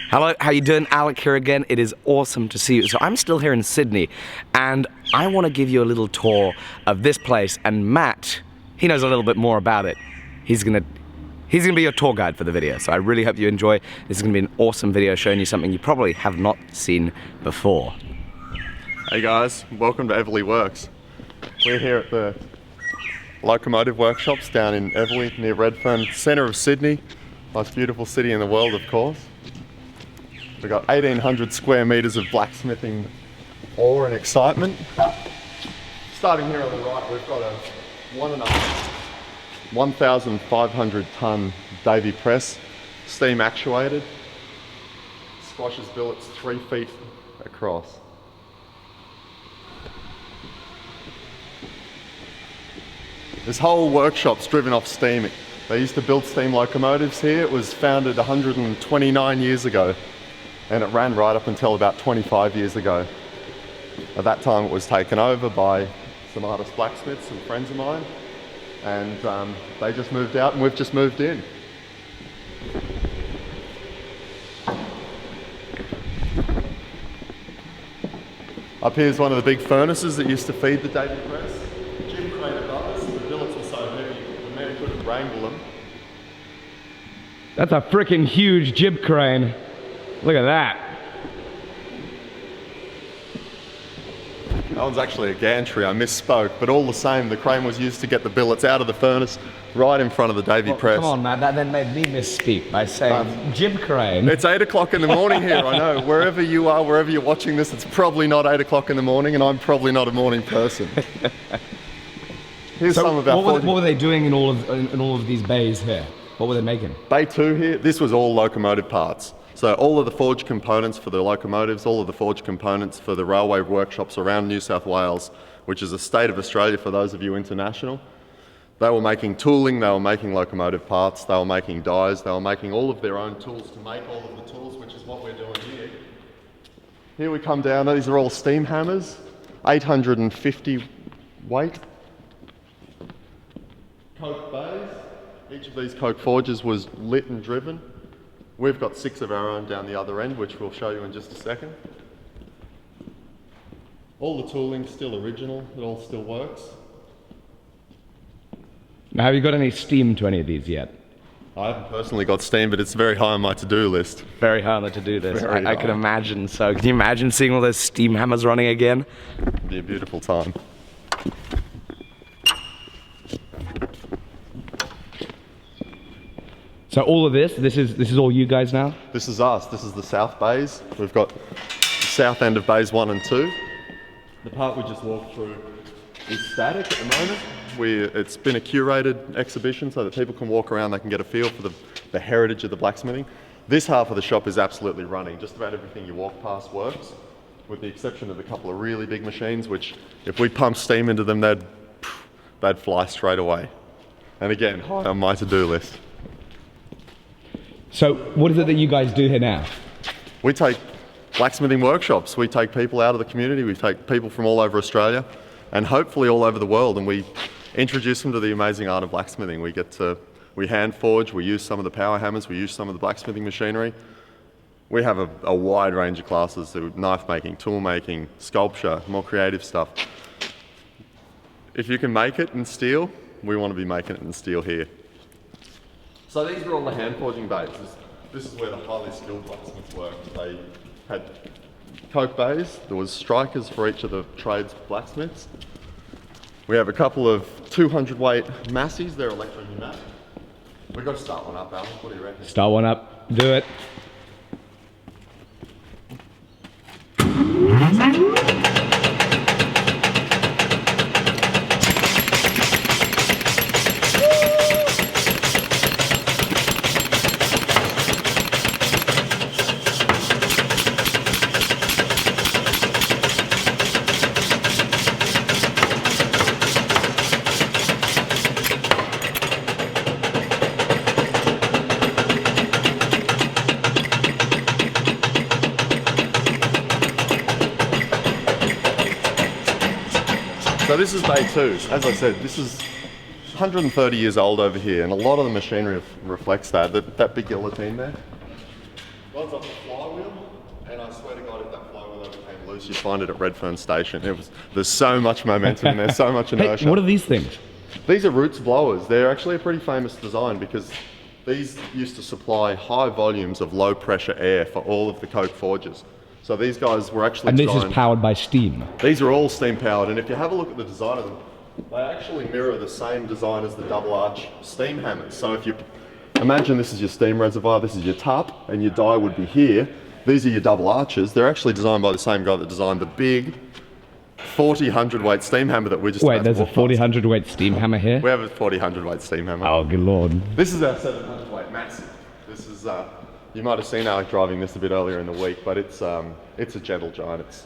Hello, how you doing? Alec here again. It is awesome to see you. So I'm still here in Sydney, and I want to give you a little tour of this place, and Matt, he knows a little bit more about it. He's gonna be your tour guide for the video, so I really hope you enjoy. This is gonna be an awesome video showing you something you probably have not seen before. Hey guys, welcome to Everleigh Works. We're here at the Locomotive workshops down in Everleigh near Redfern, centre of Sydney. Most beautiful city in the world, of course. We've got 1,800 square metres of blacksmithing awe and excitement. Starting here on the right, we've got a 1,500 tonne Davey Press, steam actuated. Squashes billets 3 feet across. This whole workshop's driven off steam. They used to build steam locomotives here. It was founded 129 years ago, and it ran right up until about 25 years ago. At that time it was taken over by some artist blacksmiths, some friends of mine, and they just moved out and we've just moved in. Up here's one of the big furnaces that used to feed the Davey Press. Jim crane above us. The billets were so heavy the men couldn't wrangle them. That's a freaking huge jib crane. Look at that. That one's actually a gantry, I misspoke, but all the same, the crane was used to get the billets out of the furnace right in front of the Davey Press. Come on, Matt, that then made me misspeak by saying jib crane. It's 8 o'clock in the morning here, I know. Wherever you are, wherever you're watching this, it's probably not 8 o'clock in the morning, and I'm probably not a morning person. Here's So some of our what were they doing in all of these bays here? What were they making? Bay 2 here, this was all locomotive parts. So all of the forged components for the locomotives, all of the forged components for the railway workshops around New South Wales, which is a state of Australia for those of you international. They were making tooling, they were making locomotive parts, they were making dies, they were making all of their own tools to make all of the tools, which is what we're doing here. Here we come down, these are all steam hammers, 850 weight. Coke bays, each of these coke forges was lit and driven. We've got 6 of our own down the other end, which we'll show you in just a second. All the tooling's still original, it all still works. Now, have you got any steam to any of these yet? I haven't personally got steam, but it's very high on my to-do list. Very hard on the to-do list. Very I can imagine. So, can you imagine seeing all those steam hammers running again? It'd be a beautiful time. So all of this is all you guys now? This is us, this is the south bays. We've got the south end of bays 1 and 2. The part we just walked through is static at the moment. It's been a curated exhibition so that people can walk around, they can get a feel for the heritage of the blacksmithing. This half of the shop is absolutely running. Just about everything you walk past works, with the exception of a couple of really big machines, which if we pump steam into them, they'd fly straight away. And again, on my to-do list. So what is it that you guys do here now? We take blacksmithing workshops. We take people out of the community. We take people from all over Australia and hopefully all over the world, and we introduce them to the amazing art of blacksmithing. We hand forge, we use some of the power hammers, we use some of the blacksmithing machinery. We have a wide range of classes, so knife making, tool making, sculpture, more creative stuff. If you can make it in steel, we want to be making it in steel here. So these are all the hand forging bays. This is where the highly skilled blacksmiths worked. They had coke bays, there was strikers for each of the trades blacksmiths. We have a couple of 200 weight massies, they're electro-pneumatic. We've got to start one up, Alan, what do you reckon? Start one up, do it. So this is bay 2. As I said, this is 130 years old over here, and a lot of the machinery reflects that big guillotine there. One's off the flywheel, and I swear to God, if that flywheel ever came loose, you'd find it at Redfern Station. There's so much momentum and there's so much inertia. Hey, what are these things? These are roots blowers. They're actually a pretty famous design because these used to supply high volumes of low pressure air for all of the coke forges. So these guys were actually And this is powered by steam? These are all steam powered, and if you have a look at the design of them, they actually mirror the same design as the double arch steam hammers. So if you imagine this is your steam reservoir, this is your top, and your die would be here. These are your double arches. They're actually designed by the same guy that designed the big 40 hundredweight steam hammer that we just Wait, there's a 40 hundredweight steam hammer here? We have a 40 hundredweight steam hammer. Oh, good lord. This is our 700 weight Mattson. This is, you might have seen Alec driving this a bit earlier in the week, but it's a gentle giant. It's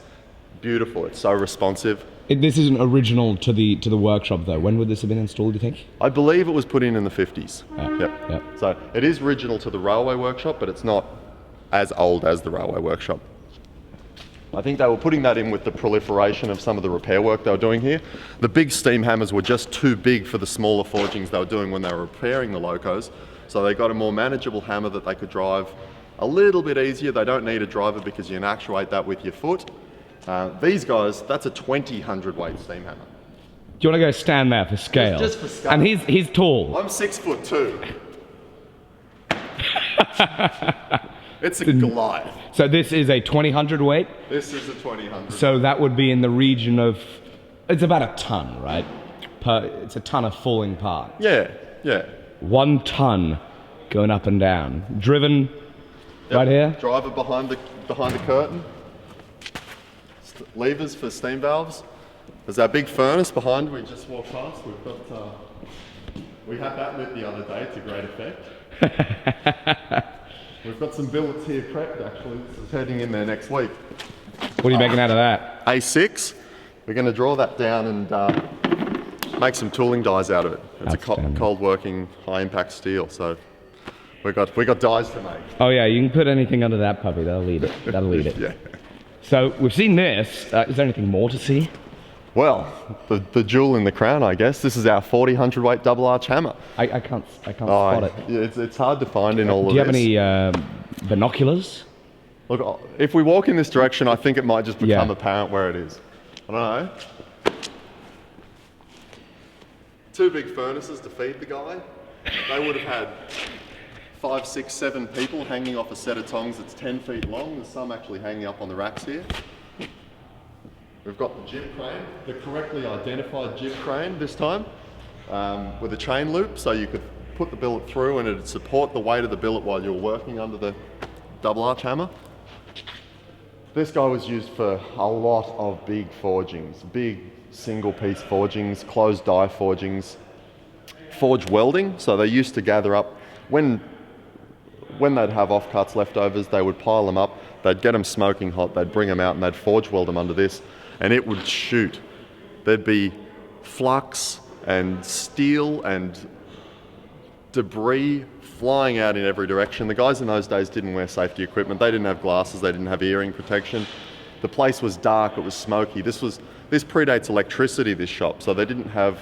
beautiful. It's so responsive. This isn't original to the workshop though. When would this have been installed, do you think? I believe it was put in the 50s. Yep. So it is original to the railway workshop, but it's not as old as the railway workshop. I think they were putting that in with the proliferation of some of the repair work they were doing here. The big steam hammers were just too big for the smaller forgings they were doing when they were repairing the locos. So they got a more manageable hammer that they could drive a little bit easier. They don't need a driver because you can actuate that with your foot. These guys, that's a 20 hundredweight steam hammer. Do you want to go stand there for scale? Just for scale. And he's tall. I'm 6'2". It's a Goliath. So this is a 20 hundredweight? This is a 20 hundred. So that would be in the region of, it's about a ton, right? It's a ton of falling parts. Yeah. 1 ton going up and down. Driven right here? Driver behind the curtain. Levers for steam valves. There's our big furnace behind we just walked past. We had that lit the other day to great effect. We've got some billets here prepped actually. This is heading in there next week. What are you making out of that? A6. We're going to draw that down and make some tooling dies out of it. It's a cold working high impact steel, so we got dies to make. Oh yeah, you can put anything under that puppy. That'll eat it. That'll eat it. Yeah. So we've seen this. Is there anything more to see? Well, the jewel in the crown, I guess. This is our 40 hundredweight double arch hammer. I can't spot it. It's hard to find in all of this. Do you have any binoculars? Look, if we walk in this direction, I think it might just become apparent where it is. I don't know. 2 big furnaces to feed the guy. They would have had 5, 6, 7 people hanging off a set of tongs that's 10 feet long. There's some actually hanging up on the racks here. We've got the jib crane, the correctly identified jib crane this time, with a chain loop, so you could put the billet through and it'd support the weight of the billet while you're working under the double arch hammer. This guy was used for a lot of big forgings, big single piece forgings, closed die forgings, forge welding. So they used to gather up, when they'd have offcuts, leftovers, they would pile them up, they'd get them smoking hot, they'd bring them out and they'd forge weld them under this. And it would shoot. There'd be flux and steel and debris flying out in every direction. The guys in those days didn't wear safety equipment. They didn't have glasses. They didn't have earring protection. The place was dark. It was smoky. This predates electricity, this shop. So they didn't have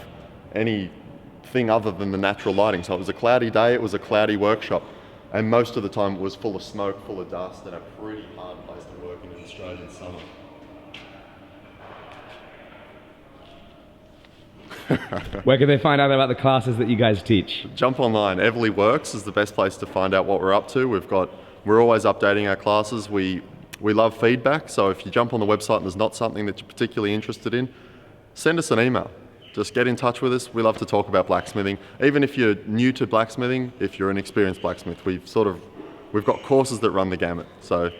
anything other than the natural lighting. So it was a cloudy day. It was a cloudy workshop. And most of the time it was full of smoke, full of dust, and a pretty hard place to work in an Australian summer. Where can they find out about the classes that you guys teach? Jump online. Everly Works is the best place to find out what we're up to. We're always updating our classes. We love feedback, so if you jump on the website and there's not something that you're particularly interested in, send us an email. Just get in touch with us. We love to talk about blacksmithing. Even if you're new to blacksmithing, if you're an experienced blacksmith, we've got courses that run the gamut, so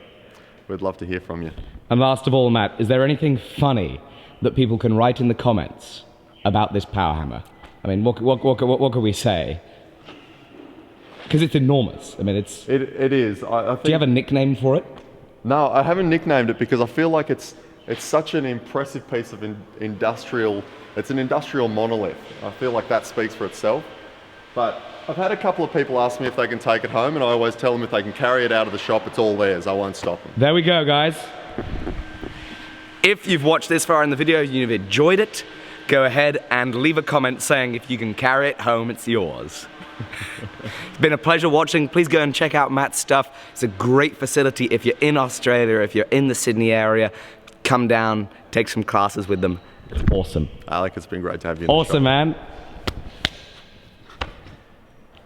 we'd love to hear from you. And last of all, Matt, is there anything funny that people can write in the comments about this power hammer? I mean, what can we say? Because it's enormous. I mean, it is. I think, do you have a nickname for it? No, I haven't nicknamed it because I feel like it's such an impressive piece of industrial. It's an industrial monolith. I feel like that speaks for itself. But I've had a couple of people ask me if they can take it home, and I always tell them if they can carry it out of the shop, it's all theirs. I won't stop them. There we go, guys. If you've watched this far in the video, you've enjoyed it, go ahead and leave a comment saying if you can carry it home, it's yours. It's been a pleasure watching. Please go and check out Matt's stuff. It's a great facility if you're in Australia, if you're in the Sydney area. Come down, take some classes with them. It's awesome. Alec, it's been great to have you. Awesome, man.